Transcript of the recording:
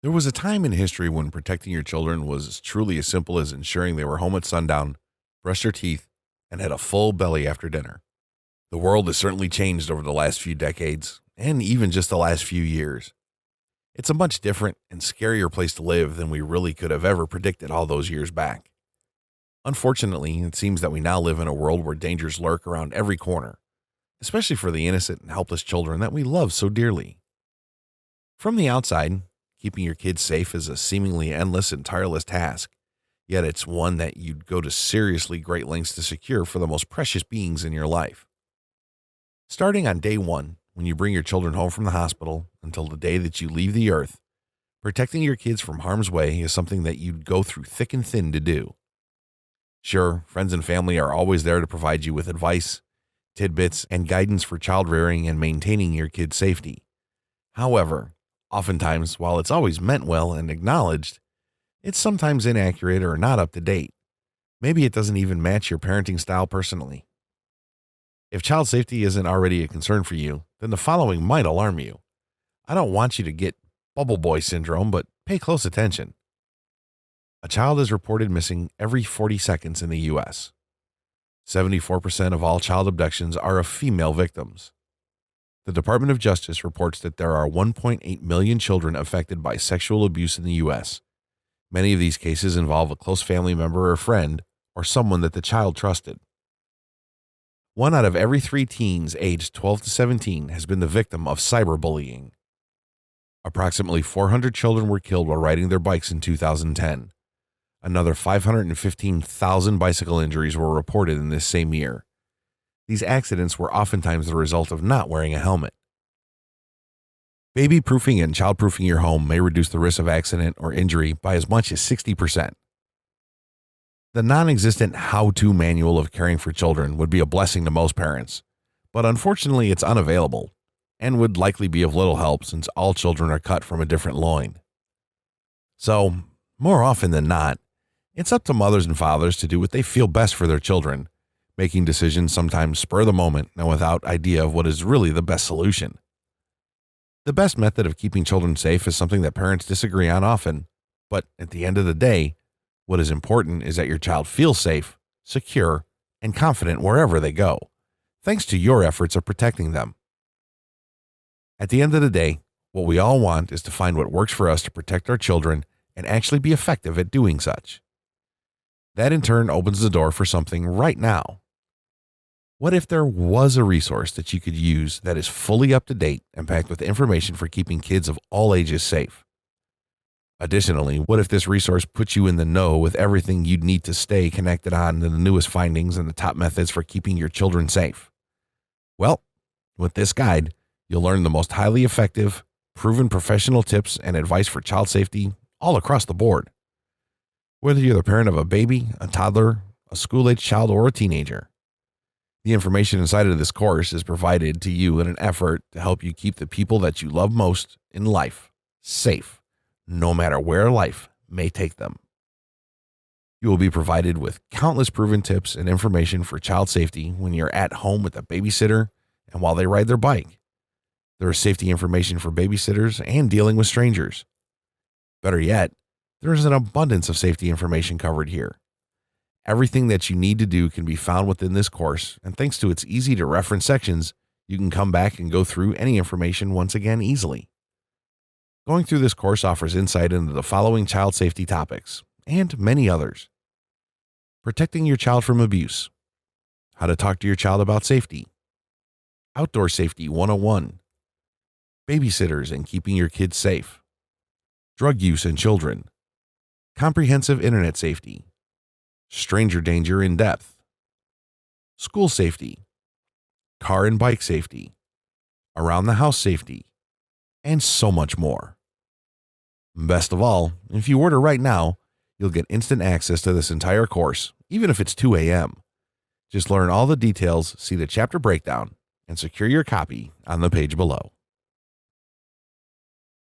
There was a time in history when protecting your children was truly as simple as ensuring they were home at sundown, brushed their teeth, and had a full belly after dinner. The world has certainly changed over the last few decades, and even just the last few years. It's a much different and scarier place to live than we really could have ever predicted all those years back. Unfortunately, it seems that we now live in a world where dangers lurk around every corner, especially for the innocent and helpless children that we love so dearly. From the outside, keeping your kids safe is a seemingly endless and tireless task, yet it's one that you'd go to seriously great lengths to secure for the most precious beings in your life. Starting on day one, when you bring your children home from the hospital, until the day that you leave the earth, protecting your kids from harm's way is something that you'd go through thick and thin to do. Sure, friends and family are always there to provide you with advice, tidbits, and guidance for child rearing and maintaining your kids' safety. However, oftentimes, while it's always meant well and acknowledged, it's sometimes inaccurate or not up to date. Maybe it doesn't even match your parenting style personally. If child safety isn't already a concern for you, then the following might alarm you. I don't want you to get bubble boy syndrome, but pay close attention. A child is reported missing every 40 seconds in the U.S. 74% of all child abductions are of female victims. The Department of Justice reports that there are 1.8 million children affected by sexual abuse in the U.S. Many of these cases involve a close family member or friend, or someone that the child trusted. 1 out of every 3 teens aged 12 to 17 has been the victim of cyberbullying. Approximately 400 children were killed while riding their bikes in 2010. Another 515,000 bicycle injuries were reported in this same year. These accidents were oftentimes the result of not wearing a helmet. Baby proofing and childproofing your home may reduce the risk of accident or injury by as much as 60%. The non-existent how-to manual of caring for children would be a blessing to most parents, but unfortunately it's unavailable and would likely be of little help since all children are cut from a different loin. So, more often than not, it's up to mothers and fathers to do what they feel best for their children, making decisions sometimes spur the moment and without idea of what is really the best solution. The best method of keeping children safe is something that parents disagree on often, but at the end of the day, what is important is that your child feels safe, secure, and confident wherever they go, thanks to your efforts of protecting them. At the end of the day, what we all want is to find what works for us to protect our children and actually be effective at doing such. That in turn opens the door for something right now. What if there was a resource that you could use that is fully up to date and packed with information for keeping kids of all ages safe? Additionally, what if this resource puts you in the know with everything you'd need to stay connected on to the newest findings and the top methods for keeping your children safe? Well, with this guide, you'll learn the most highly effective, proven professional tips and advice for child safety all across the board. Whether you're the parent of a baby, a toddler, a school-age child, or a teenager. The information inside of this course is provided to you in an effort to help you keep the people that you love most in life safe, no matter where life may take them. You will be provided with countless proven tips and information for child safety when you're at home with a babysitter and while they ride their bike. There is safety information for babysitters and dealing with strangers. Better yet, there is an abundance of safety information covered here. Everything that you need to do can be found within this course, and thanks to its easy-to-reference sections, you can come back and go through any information once again easily. Going through this course offers insight into the following child safety topics, and many others. Protecting your child from abuse. How to talk to your child about safety. Outdoor Safety 101. Babysitters and keeping your kids safe. Drug use in children. Comprehensive internet safety. Stranger danger in depth. School safety. Car and bike safety. Around the house safety. And so much more. Best of all, if you order right now, you'll get instant access to this entire course, even if it's 2 a.m. Just learn all the details, see the chapter breakdown, and secure your copy on the page below.